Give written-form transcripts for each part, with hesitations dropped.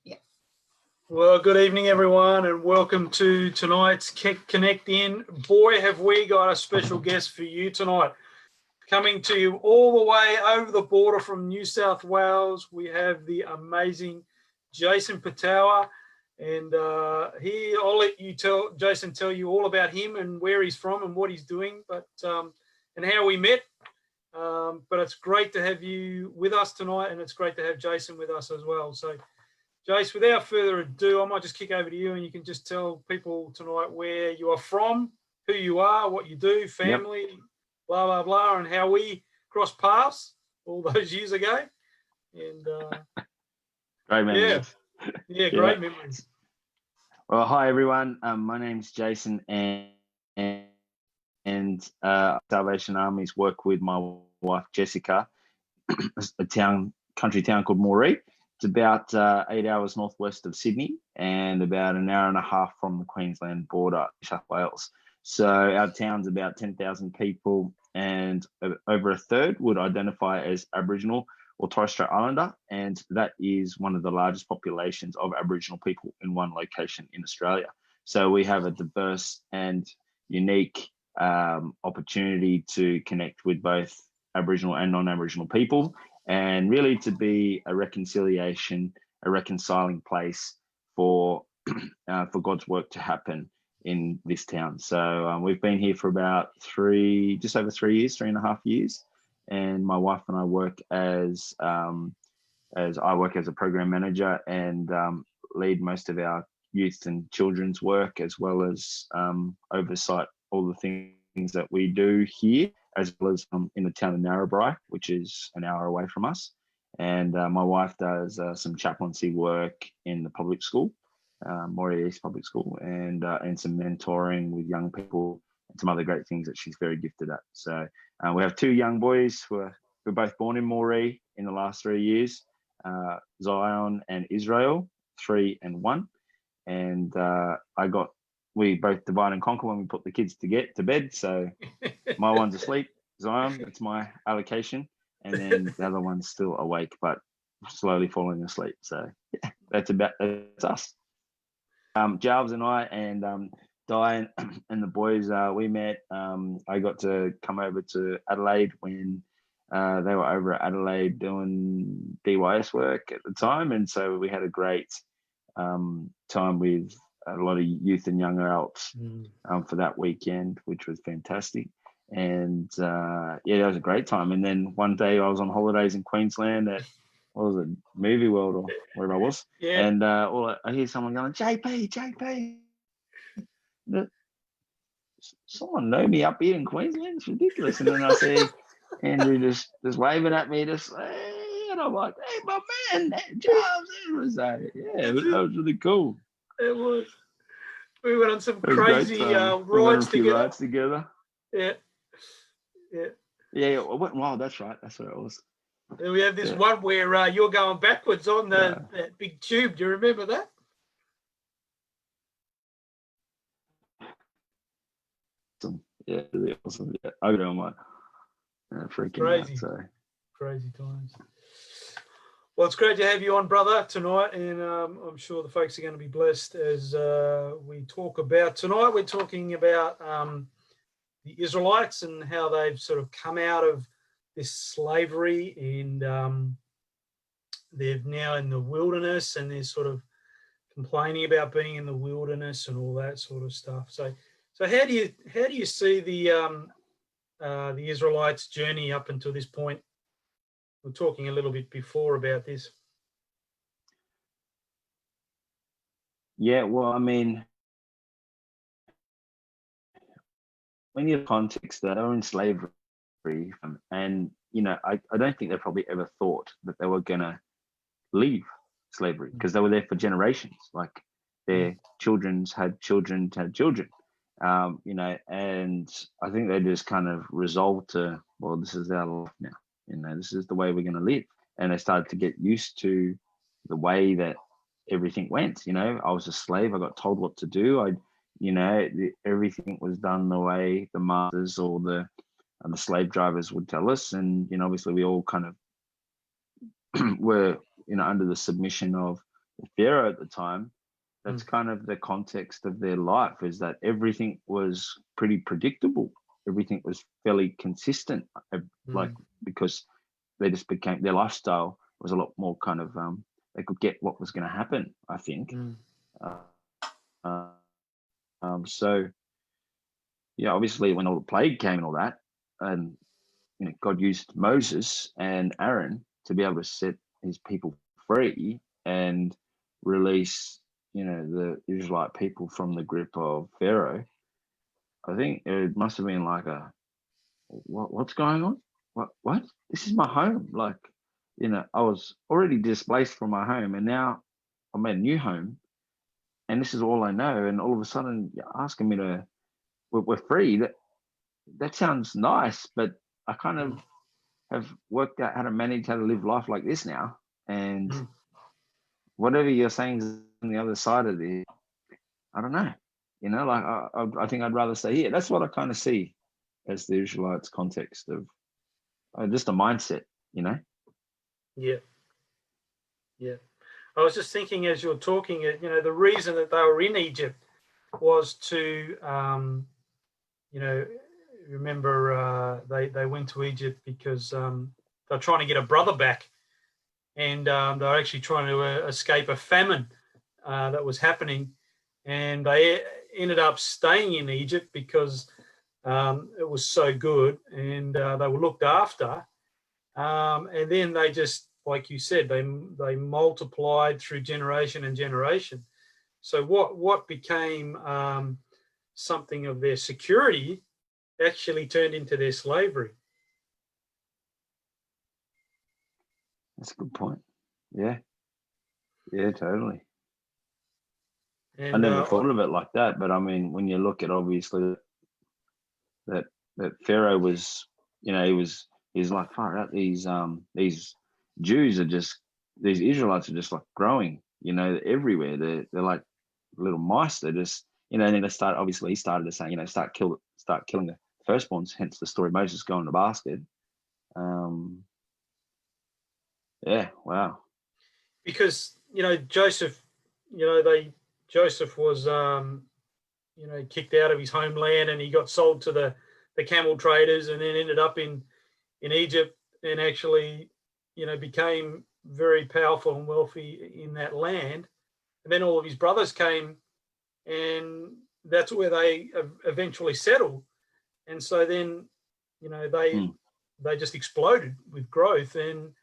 Yeah. Well, good evening, everyone, and welcome to tonight's Connect In. Boy, have we got a special guest for you tonight. Coming to you all the way over the border from New South Wales, we have the amazing Jason Patawa. And I'll let Jason tell you all about him and where he's from and what he's doing, and how we met. But it's great to have you with us tonight, and it's great to have Jason with us as well. So, Jace, without further ado, I might just kick over to you, and you can just tell people tonight where you are from, who you are, what you do, family, blah, blah, blah, and how we crossed paths all those years ago. And great memories. Yeah, great memories. Well, hi, everyone. My name's Jason, and Salvation Armies work with my wife, Jessica, a country town called Merri. It's about 8 hours northwest of Sydney and about an hour and a half from the Queensland border, New South Wales. So our town's about 10,000 people, and over a third would identify as Aboriginal or Torres Strait Islander, and that is one of the largest populations of Aboriginal people in one location in Australia. So we have a diverse and unique opportunity to connect with both Aboriginal and non-Aboriginal people, and really to be a reconciliation, a reconciling place for God's work to happen in this town. So we've been here for about just over 3 years, 3.5 years, and my wife and I work as a program manager and lead most of our youth and children's work, as well as oversight all the things that we do here, as well as in the town of Narrabri, which is an hour away from us. And my wife does some chaplaincy work in the public school, Merri East Public School, and some mentoring with young people and some other great things that she's very gifted at. So we have two young boys who are both born in Merri in the last 3 years, Zion and Israel, 3 and 1. And we both divide and conquer when we put the kids to get to bed. So my one's asleep, Zion, that's my allocation. And then the other one's still awake, but slowly falling asleep. So yeah, that's us. Jalves and I and Diane and the boys, we met. I got to come over to Adelaide when they were over at Adelaide doing DYS work at the time. And so we had a great time with a lot of youth and young adults for that weekend, which was fantastic. And that was a great time. And then one day I was on holidays in Queensland at, what was it, Movie World or wherever I was. Yeah. And I hear someone going, JP. Someone know me up here in Queensland? It's ridiculous. And then I see Andrew just waving at me, just, hey, and I'm like, hey, my man, Charles. That was really cool. It was. We went on some crazy rides together. Yeah. Yeah, I went wild. That's right. That's what it was. And we have this one where you're going backwards on that big tube. Do you remember that? Awesome. Yeah, really awesome. Yeah, I got on my freaking crazy. Out, so. Crazy times. Well, it's great to have you on, brother, tonight, and I'm sure the folks are going to be blessed as we talk about tonight. We're talking about the Israelites and how they've sort of come out of this slavery, and they're now in the wilderness, and they're sort of complaining about being in the wilderness and all that sort of stuff. So how do you see the Israelites' journey up until this point? We're talking a little bit before about this. Yeah, well, I mean, when you have context that they're in slavery, and I don't think they probably ever thought that they were gonna leave slavery, because they were there for generations. Like their children's had children, and I think they just kind of resolved to, well, this is our life now. This is the way we're going to live. And they started to get used to the way that everything went. I was a slave. I got told what to do. Everything was done the way the masters or the slave drivers would tell us. And, obviously we all kind of were under the submission of the Pharaoh at the time. That's kind of the context of their life, is that everything was pretty predictable. Everything was fairly consistent, like, because they just became, their lifestyle was a lot more kind of, they could get what was going to happen, I think. So, yeah, obviously when all the plague came and all that, and God used Moses and Aaron to be able to set his people free and release, the Israelite people from the grip of Pharaoh. I think it must have been like what's going on? What? This is my home. Like, I was already displaced from my home, and now I'm at a new home, and this is all I know. And all of a sudden, you're asking me we're free. That sounds nice, but I kind of have worked out how to manage how to live life like this now. And whatever you're saying is on the other side of this, I don't know. Like I think I'd rather stay here. That's what I kind of see as the Israelites' context of just a mindset, Yeah. I was just thinking as you're talking, the reason that they were in Egypt was to, remember they went to Egypt because they're trying to get a brother back, and they're actually trying to escape a famine that was happening, and they ended up staying in Egypt because it was so good, and they were looked after, and then they just, like you said, they multiplied through generation and generation. So what became something of their security actually turned into their slavery. That's a good point. Yeah, totally. And, I never thought of it like that, but I mean, when you look at obviously that Pharaoh was, he's like, far out, these Jews are just, these Israelites are just like growing, everywhere. They're like little mice. They're just, and then he started to say, start killing the firstborns, hence the story of Moses going to the basket. Yeah, wow. Because, Joseph, Joseph was, kicked out of his homeland, and he got sold to the camel traders, and then ended up in Egypt, and actually, became very powerful and wealthy in that land. And then all of his brothers came, and that's where they eventually settled. And so then, they just exploded with growth. And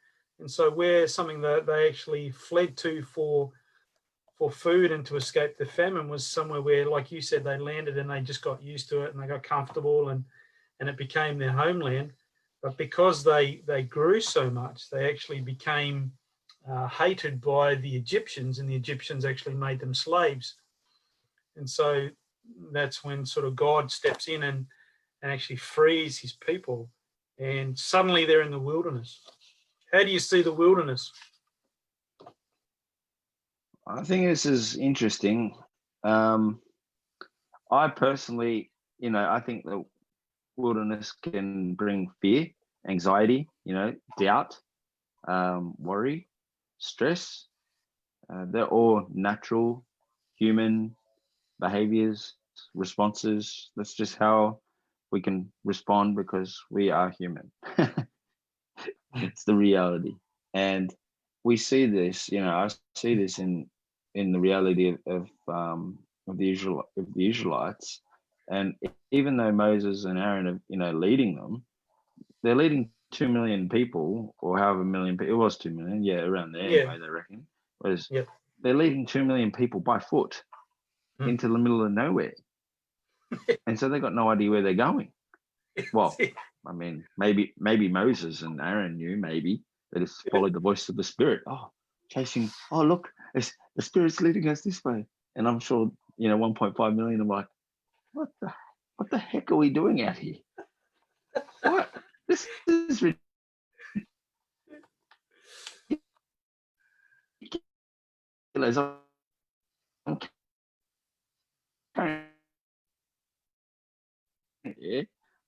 so where something that they actually fled to for food and to escape the famine was somewhere where, like you said, they landed and they just got used to it, and they got comfortable, and it became their homeland. But because they grew so much, they actually became hated by the Egyptians, and the Egyptians actually made them slaves. And so that's when sort of God steps in and actually frees his people, and suddenly they're in the wilderness. How do you see the wilderness? I think this is interesting. I personally, I think the wilderness can bring fear, anxiety, doubt, worry, stress. They're all natural human behaviors, responses. That's just how we can respond, because we are human. It's the reality. And we see this, I see this in the reality of the Israelites. And even though Moses and Aaron are, leading them, they're leading 2 million people, or however million people, it was 2 million, around there anyway, they reckon. Whereas they're leading 2 million people by foot into the middle of nowhere. And so they got no idea where they're going. Well, I mean, maybe Moses and Aaron knew, maybe. They just followed the voice of the Spirit. Oh, chasing, oh, look, the Spirit's leading us this way. And I'm sure, 1.5 million are like, what the heck are we doing out here? What? This is ridiculous.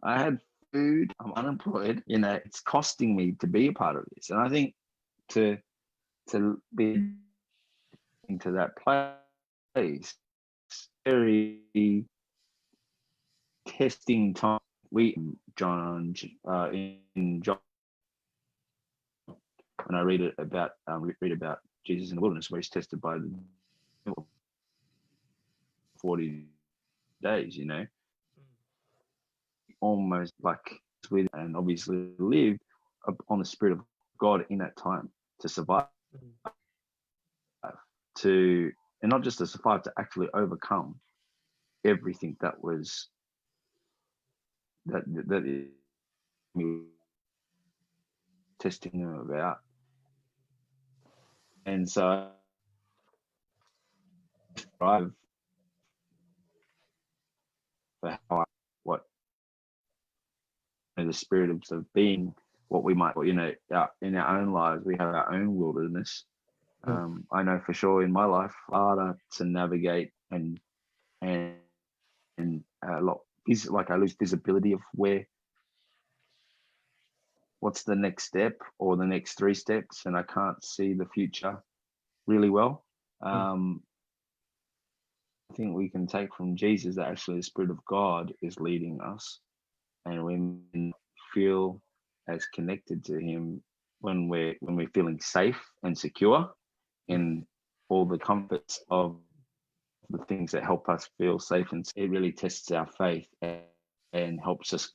I had food, I'm unemployed, it's costing me to be a part of this. And I think to to be into that place, very testing time. We in John, when I read about Jesus in the wilderness, where he's tested by the devil 40 days, almost like with, and obviously lived on the Spirit of God in that time to survive, and not just to survive, to actually overcome everything that was that testing them about. And so I've for how what the spirit of being what we might, in our own lives, we have our own wilderness. I know for sure in my life, harder to navigate and a lot is like I lose visibility of what's the next step or the next 3 steps, and I can't see the future really well. I think we can take from Jesus that actually the Spirit of God is leading us, and we feel as connected to Him when we're feeling safe and secure in all the comforts of the things that help us feel safe, and it really tests our faith and helps us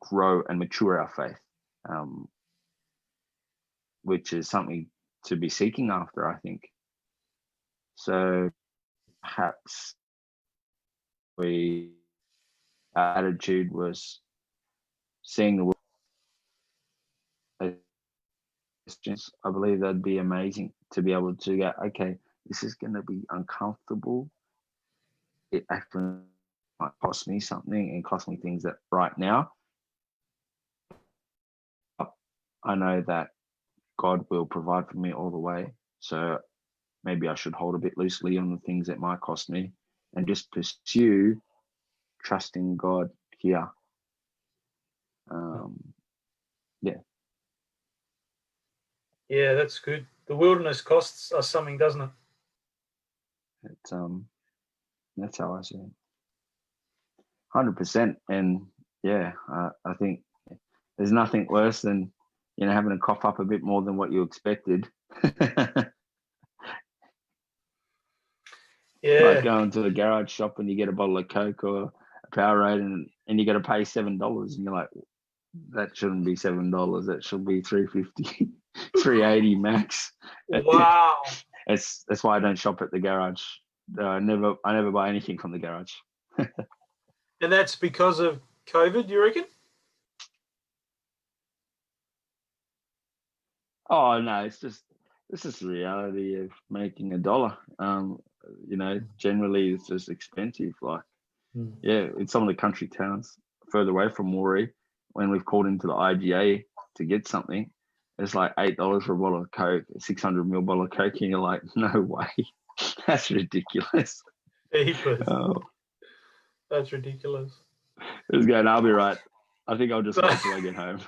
grow and mature our faith, which is something to be seeking after, I think. So perhaps our attitude was seeing the world as Christians. I believe that'd be amazing to be able to go, okay, this is going to be uncomfortable. It actually might cost me something and cost me things that right now I know that God will provide for me all the way. So maybe I should hold a bit loosely on the things that might cost me and just pursue trusting God here. Yeah, that's good. The wilderness costs us something, doesn't it? That's how I see it. 100%. And yeah, I think there's nothing worse than having to cough up a bit more than what you expected. Yeah. Like going to a garage shop and you get a bottle of Coke or a Powerade and you got to pay $7, and you're like, that shouldn't be $7. That should be $3.50, $3.80 max. Wow. That's why I don't shop at the garage. I never buy anything from the garage. And that's because of COVID, you reckon? Oh no, it's just the reality of making $1. Generally it's just expensive. Like, yeah, in some of the country towns further away from Moree, when we've called into the IGA to get something, it's like $8 for a bottle of Coke, a 600ml bottle of Coke, and you're like, no way, that's ridiculous. That's ridiculous. It's going, I'll be right. I think I'll just wait till I get home.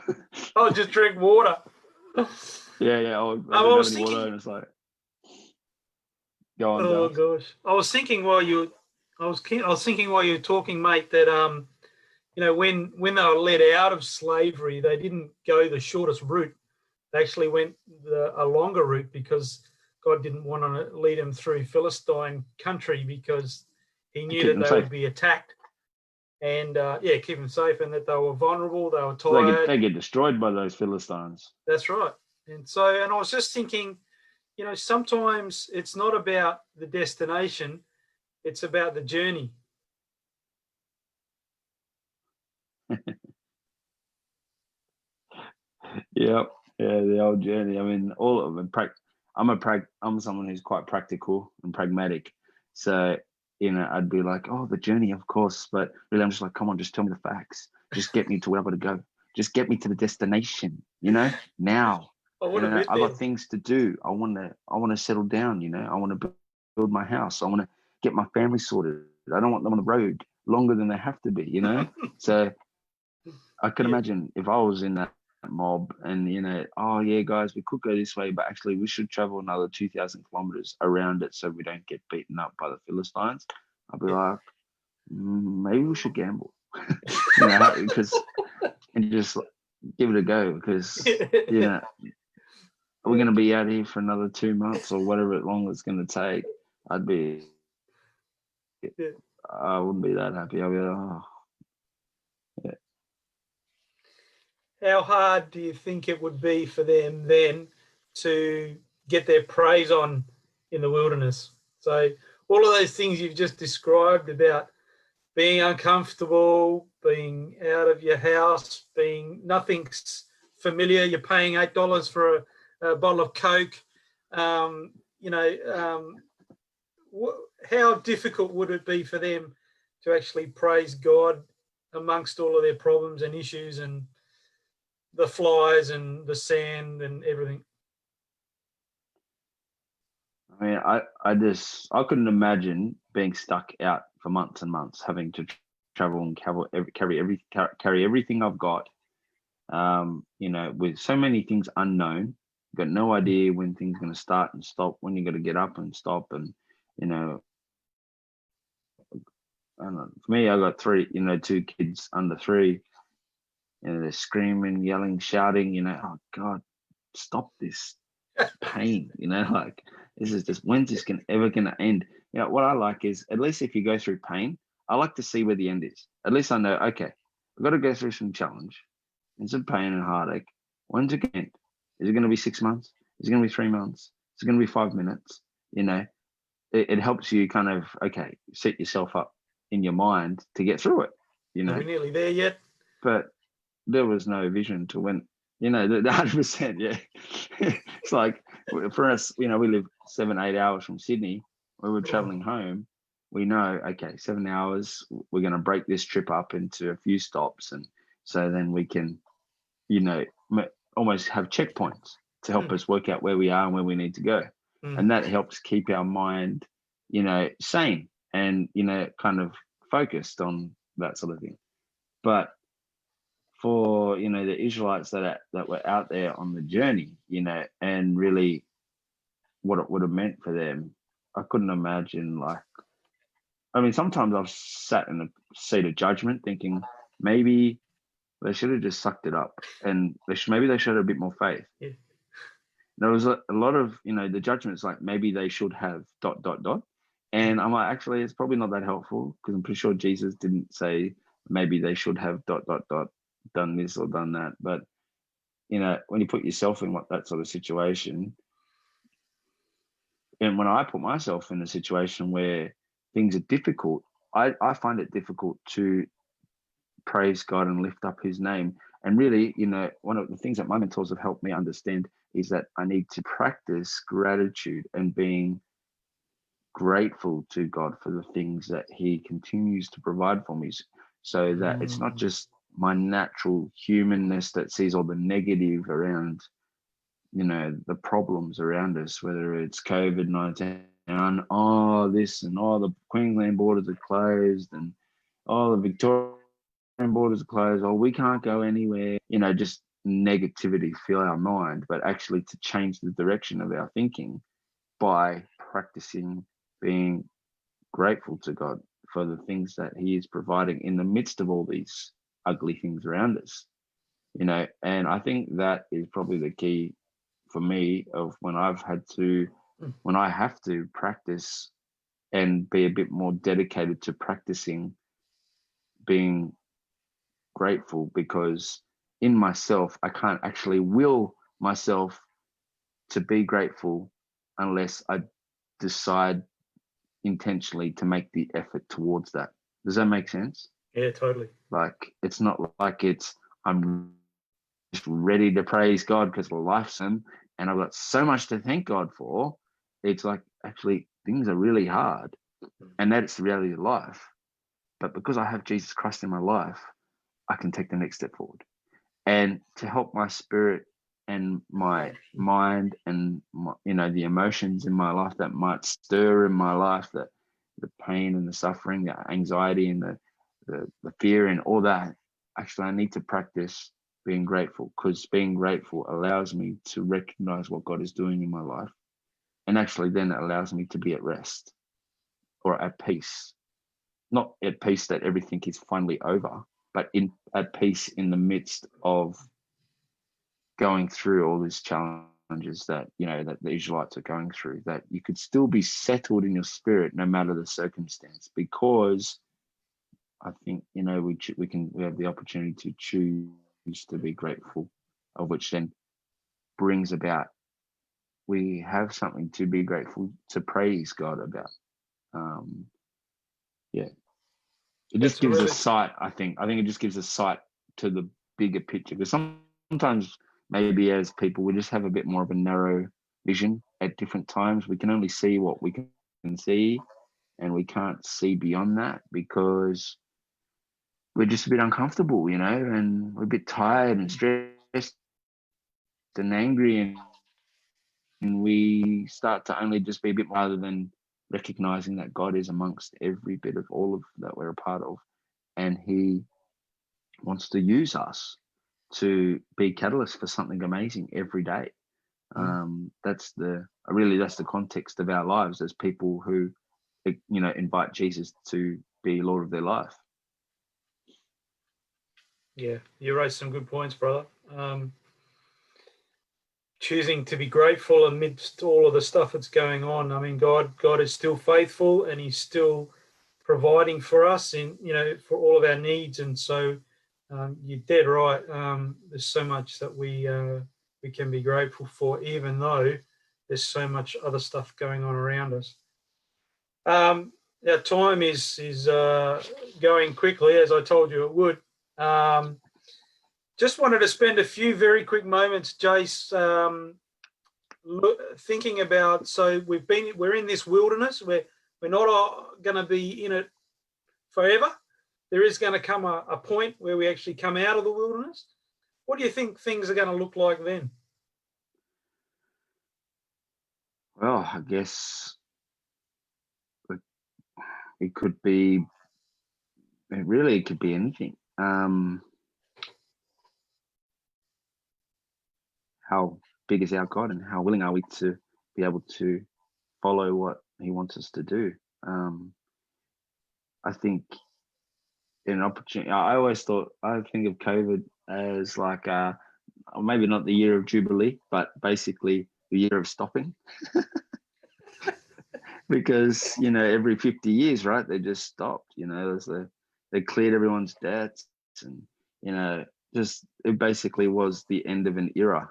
I'll just drink water. Yeah. I don't have any water, and it's like, go on. Oh gosh, I was thinking while you were talking, mate, that when they were let out of slavery, they didn't go the shortest route. They actually went a longer route because God didn't want to lead them through Philistine country because He knew that they would be attacked. And keep them safe, and that they were vulnerable, they were tired. They get destroyed by those Philistines. That's right. And I was just thinking, sometimes it's not about the destination, it's about the journey. Yeah, the old journey. I mean, all of them. I'm someone who's quite practical and pragmatic. So, I'd be like, oh, the journey, of course. But really, I'm just like, come on, just tell me the facts. Just get me to where I've got to go. Just get me to the destination, now. I got things to do. I want to settle down, I want to build my house. I want to get my family sorted. I don't want them on the road longer than they have to be, So I could imagine if I was in that mob and, oh yeah, guys, we could go this way, but actually we should travel another 2,000 kilometers around it so we don't get beaten up by the Philistines. I'll be like, maybe we should gamble, because and just give it a go because, we're going to be out here for another 2 months or whatever long it's going to take. I wouldn't be that happy. I'd be like, oh, yeah. How hard do you think it would be for them then to get their praise on in the wilderness? So all of those things you've just described about being uncomfortable, being out of your house, being nothing's familiar, you're paying $8 for a bottle of Coke, how difficult would it be for them to actually praise God amongst all of their problems and issues and the flies and the sand and everything? I mean, I couldn't imagine being stuck out for months and months, having to travel and carry everything I've got, with so many things unknown. You've got no idea when things are going to start and stop, when you got to get up and stop. And, I don't know, for me, I got two kids under 3, they're screaming, yelling, shouting, oh God, stop this pain, like this is just, when's this ever gonna end? What I like is, at least if you go through pain, I like to see where the end is. At least I know, okay, I've got to go through some challenge and some pain and heartache. When's it gonna end? Is it gonna be 6 months? Is it gonna be 3 months? Is it gonna be 5 minutes? It helps you kind of, okay, set yourself up in your mind to get through it. Are we nearly there yet? But there was no vision to when, the 100%, yeah. It's like, for us, we live 7-8 hours from Sydney. We were traveling home. We know, okay, 7 hours, we're going to break this trip up into a few stops. And so then we can, almost have checkpoints to help us work out where we are and where we need to go. And that helps keep our mind, sane and, kind of focused on that sort of thing. But for, the Israelites that were out there on the journey, and really what it would have meant for them, I couldn't imagine. Sometimes I've sat in a seat of judgment thinking maybe they should have just sucked it up and maybe they should have a bit more faith. Yeah. There was a lot of, the judgments like maybe they should have ... And I'm like, actually, it's probably not that helpful because I'm pretty sure Jesus didn't say maybe they should have ... done this or done that. But, when you put yourself in that sort of situation, and when I put myself in a situation where things are difficult, I find it difficult to praise God and lift up his name. And really, one of the things that my mentors have helped me understand is that I need to practice gratitude and being grateful to God for the things that he continues to provide for me, so that it's not just my natural humanness that sees all the negative around, the problems around us, whether it's COVID-19, this and the Queensland borders are closed and the Victorian borders are closed, we can't go anywhere, just negativity fill our mind, but actually to change the direction of our thinking by practicing being grateful to God for the things that he is providing in the midst of all these ugly things around us, and I think that is probably the key for me of when I have to practice and be a bit more dedicated to practicing being grateful, because in myself, I can't actually will myself to be grateful unless I decide intentionally to make the effort towards that. Does that make sense? Yeah, totally. Like, it's not like I'm just ready to praise God because life's and I've got so much to thank God for. It's like, actually, things are really hard, and that's the reality of life. But because I have Jesus Christ in my life, I can take the next step forward. And to help my spirit and my mind and the emotions in my life that might stir in my life, that the pain and the suffering, the anxiety and the fear and all that, actually I need to practice being grateful, because being grateful allows me to recognize what God is doing in my life, and actually then it allows me to be at rest or at peace. Not at peace that everything is finally over, but at peace in the midst of going through all these challenges that that the Israelites are going through, that you could still be settled in your spirit no matter the circumstance, because I think we have the opportunity to choose to be grateful, of which then brings about we have something to be grateful to praise God about. Yeah, it just That's a gives us really sight. I think it just gives us sight to the bigger picture, because sometimes maybe as people we just have a bit more of a narrow vision at different times. We can only see what we can see, and we can't see beyond that because we're just a bit uncomfortable, and we're a bit tired and stressed and angry, and we start to only just be a bit more, rather than recognizing that God is amongst every bit of all of that we're a part of, and He wants to use us to be catalysts for something amazing every day. That's the context of our lives as people who invite Jesus to be Lord of their life. Yeah, you raised some good points, brother. Choosing to be grateful amidst all of the stuff that's going on. I mean, God is still faithful, and He's still providing for us in for all of our needs. And so you're dead right. There's so much that we can be grateful for, even though there's so much other stuff going on around us. Our time is going quickly, as I told you it would. Just wanted to spend a few very quick moments, Jace, thinking about. So we're in this wilderness. We're not going to be in it forever. There is going to come a point where we actually come out of the wilderness. What do you think things are going to look like then? Well, I guess it could be. It could be anything. How big is our God, and how willing are we to be able to follow what He wants us to do? I think an opportunity. I think of COVID as like maybe not the year of Jubilee, but basically the year of stopping. Because every 50 years, right, they just stopped. They cleared everyone's debts, and just it basically was the end of an era,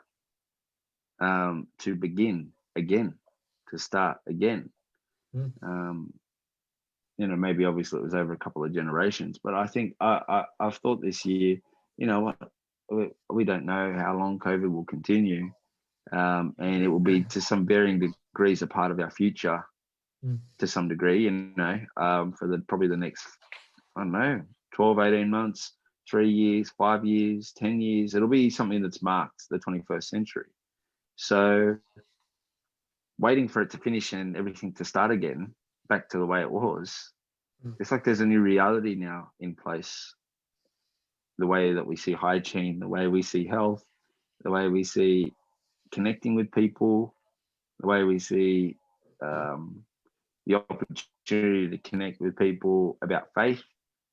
to begin again, to start again. Maybe obviously it was over a couple of generations, but I think I've thought this year, what, we don't know how long COVID will continue, and it will be to some varying degrees a part of our future, to some degree, for probably the next, I don't know, 12, 18 months, 3 years, 5 years, 10 years. It'll be something that's marked the 21st century. So waiting for it to finish and everything to start again, back to the way it was, it's like there's a new reality now in place. The way that we see hygiene, the way we see health, the way we see connecting with people, the way we see the opportunity to connect with people about faith.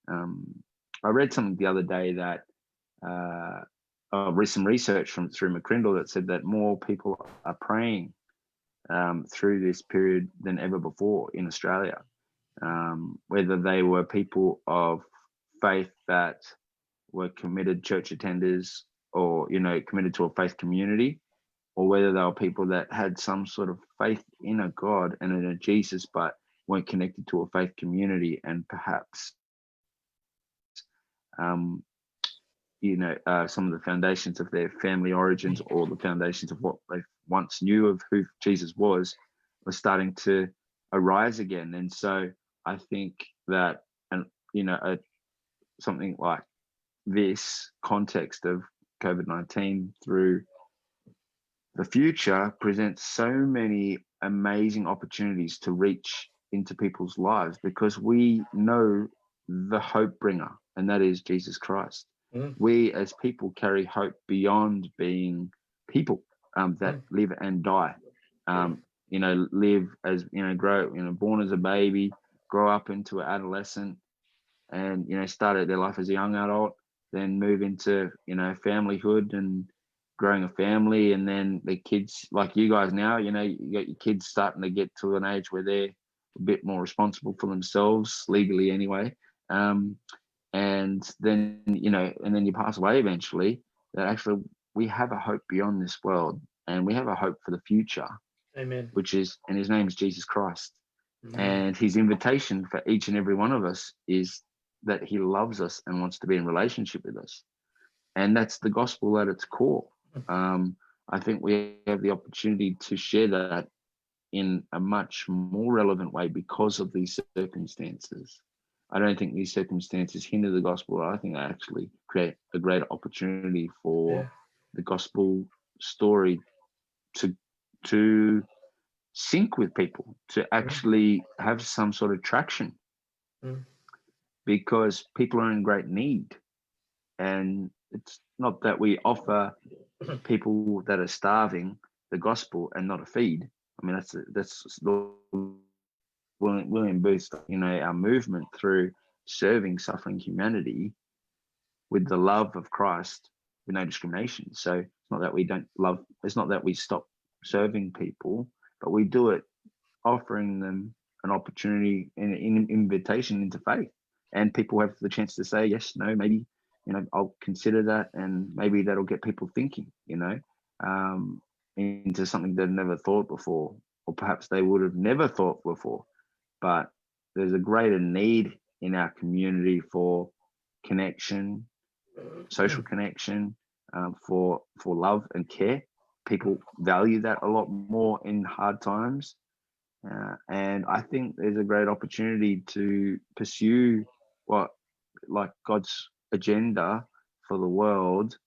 I read something the other day that some research through McCrindle that said that more people are praying through this period than ever before in Australia, whether they were people of faith that were committed church attenders, or committed to a faith community, or whether they were people that had some sort of faith in a God and in a Jesus, but weren't connected to a faith community, and perhaps some of the foundations of their family origins, or the foundations of what they once knew of who Jesus was starting to arise again. And so I think that, something like this context of COVID-19 through the future presents so many amazing opportunities to reach into people's lives, because we know the hope bringer, and that is Jesus Christ. We as people carry hope beyond being people that live and die. Live as, grow, born as a baby, grow up into an adolescent, and start their life as a young adult, then move into familyhood and growing a family, and then the kids, like you guys now, you got your kids starting to get to an age where they're a bit more responsible for themselves, legally anyway. And then you pass away eventually. That actually we have a hope beyond this world, and we have a hope for the future. Amen. And his name is Jesus Christ. Mm. And his invitation for each and every one of us is that he loves us and wants to be in relationship with us. And that's the gospel at its core. I think we have the opportunity to share that in a much more relevant way because of these circumstances. I don't think these circumstances hinder the gospel. I think they actually create a great opportunity for the gospel story to sync with people, to actually have some sort of traction, because people are in great need. And it's not that we offer people that are starving the gospel and not a feed. I mean, that's William Booth, our movement through serving suffering humanity with the love of Christ with no discrimination. So it's not that we don't love, it's not that we stop serving people, but we do it offering them an opportunity and an invitation into faith. And people have the chance to say, yes, no, maybe, I'll consider that, and maybe that'll get people thinking, into something they've never thought before, or perhaps they would have never thought before. But there's a greater need in our community for connection, social connection, for love and care. People value that a lot more in hard times. And I think there's a great opportunity to pursue God's agenda for the world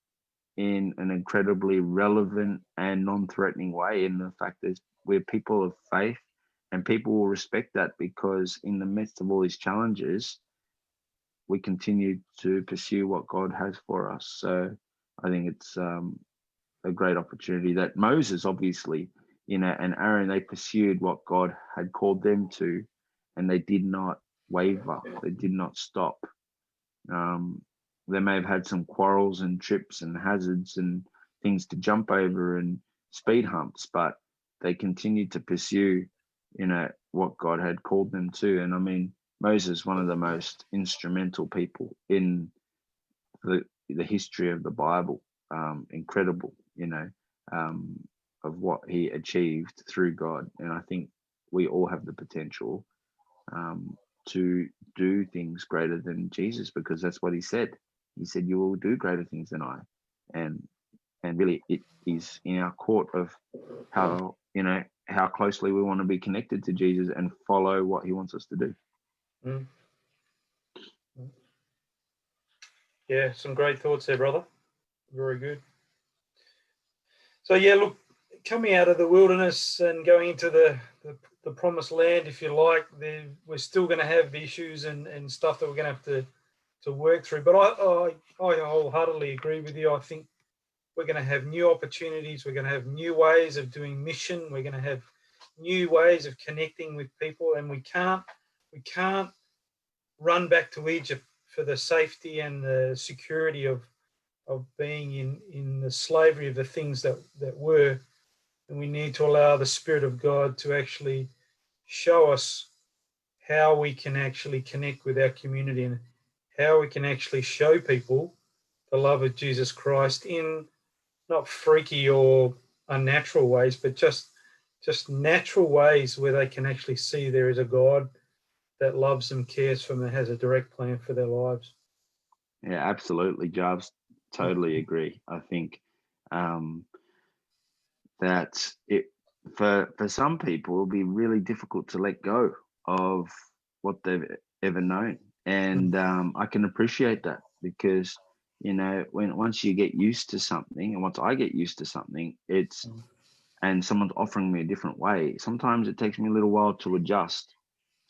in an incredibly relevant and non-threatening way. In the fact that we're people of faith, and people will respect that, because in the midst of all these challenges, we continue to pursue what God has for us. So I think it's a great opportunity that Moses, obviously, and Aaron, they pursued what God had called them to, and they did not waver. They did not stop. They may have had some quarrels and trips and hazards and things to jump over and speed humps, but they continued to pursue, what God had called them to. And I mean, Moses, one of the most instrumental people in the history of the Bible. Incredible, of what he achieved through God. And I think we all have the potential to do things greater than Jesus, because that's what he said. He said, you will do greater things than I. And really, it is in our court of how closely we want to be connected to Jesus and follow what he wants us to do. Yeah, some great thoughts there, brother. Very good. So yeah, look, coming out of the wilderness and going into the promised land, if you like, we're still going to have issues and stuff that we're going to have to work through. But I wholeheartedly agree with you. I think we're going to have new opportunities. We're going to have new ways of doing mission. We're going to have new ways of connecting with people, and we can't run back to Egypt for the safety and the security of being in the slavery of the things that were. And we need to allow the Spirit of God to actually show us how we can actually connect with our community and how we can actually show people the love of Jesus Christ in not freaky or unnatural ways, but just natural ways where they can actually see there is a God that loves them, cares for them, and has a direct plan for their lives. Yeah, absolutely, Jarvis. Totally agree. I think that it for some people it'll be really difficult to let go of what they've ever known, and I can appreciate that, because once you get used to something, and once I get used to something, and someone's offering me a different way, sometimes it takes me a little while to adjust,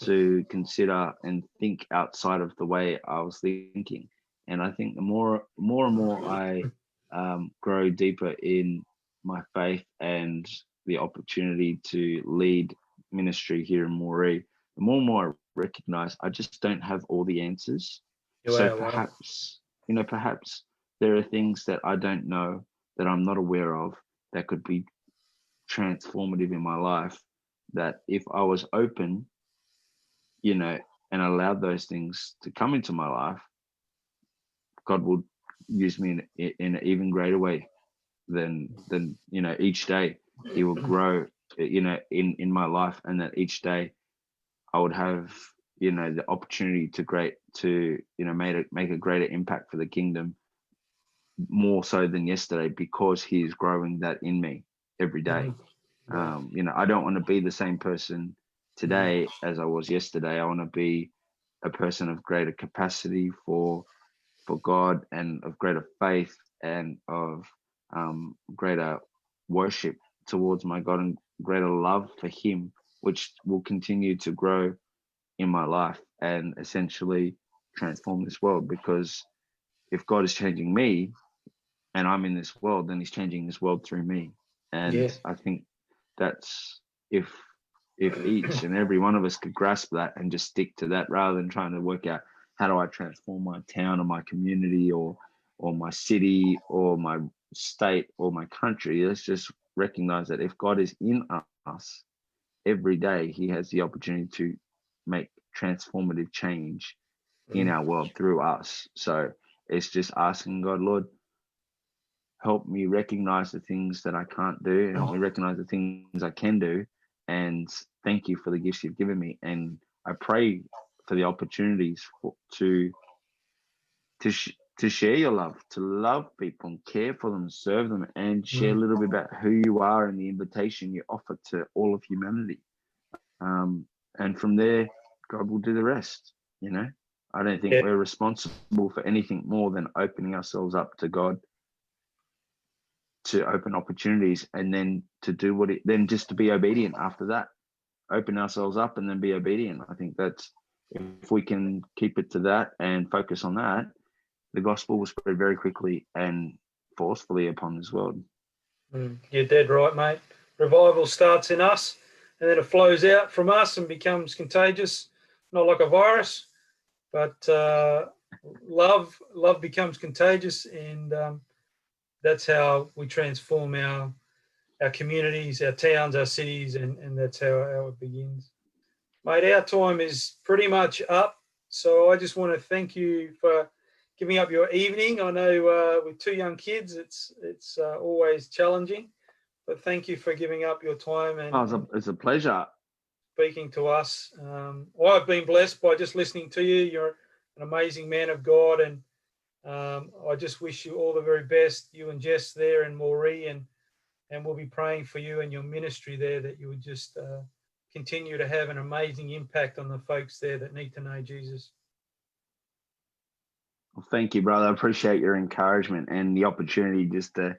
to consider and think outside of the way I was thinking. And I think the more and more I grow deeper in my faith and the opportunity to lead ministry here in Moree, the more and more I recognize I just don't have all the answers. So perhaps, perhaps there are things that I don't know, that I'm not aware of, that could be transformative in my life, that if I was open, and allowed those things to come into my life, God would use me in an even greater way than each day he will grow in my life, and that each day I would have the opportunity to make a greater impact for the kingdom, more so than yesterday, because he is growing that in me every day. I don't want to be the same person today as I was yesterday. I want to be a person of greater capacity for God, and of greater faith, and of greater worship towards my God, and greater love for him, which will continue to grow in my life and essentially transform this world. Because if God is changing me and I'm in this world, then he's changing this world through me. And I think that's, if each and every one of us could grasp that and just stick to that, rather than trying to work out how do I transform my town or my community or my city or my state or my country, let's just recognize that if God is in us every day, he has the opportunity to make transformative change in our world through us. So it's just asking God, Lord, help me recognize the things that I can't do, and help me recognize the things I can do. And thank you for the gifts you've given me. And I pray for the opportunities to share your love, to love people and care for them, serve them, and share a little bit about who you are and the invitation you offer to all of humanity. And from there, God will do the rest. I don't think we're responsible for anything more than opening ourselves up to God, to open opportunities, and then to do then just to be obedient after that. Open ourselves up and then be obedient. I think that's, if we can keep it to that and focus on that, the gospel will spread very quickly and forcefully upon this world. You're dead right, mate. Revival starts in us, and then it flows out from us and becomes contagious, not like a virus, but love becomes contagious, and that's how we transform our communities, our towns, our cities, and that's how it begins. Mate, our time is pretty much up, so I just want to thank you for giving up your evening. I know with two young kids, it's always challenging, but thank you for giving up your time and it's a pleasure speaking to us. I've been blessed by just listening to you. You're an amazing man of God, and I just wish you all the very best, you and Jess there in Moree, and we'll be praying for you and your ministry there, that you would just continue to have an amazing impact on the folks there that need to know Jesus. Well, thank you, brother. I appreciate your encouragement and the opportunity just to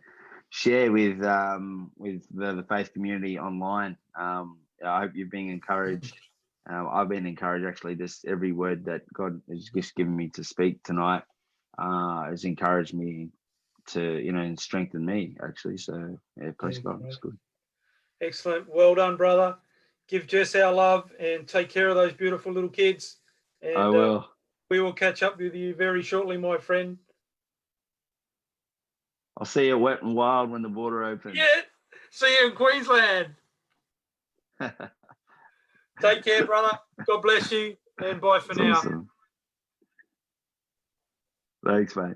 share with the faith community online. I hope you're being encouraged. I've been encouraged, actually. Just every word that God has just given me to speak tonight has encouraged me to, and strengthened me, actually. So, praise God. It's good. Excellent. Well done, brother. Give Jess our love and take care of those beautiful little kids. And I will. We will catch up with you very shortly, my friend. I'll see you Wet and Wild when the border opens. Yeah. See you in Queensland. Take care, brother. God bless you. And bye for now. Awesome. Thanks, mate.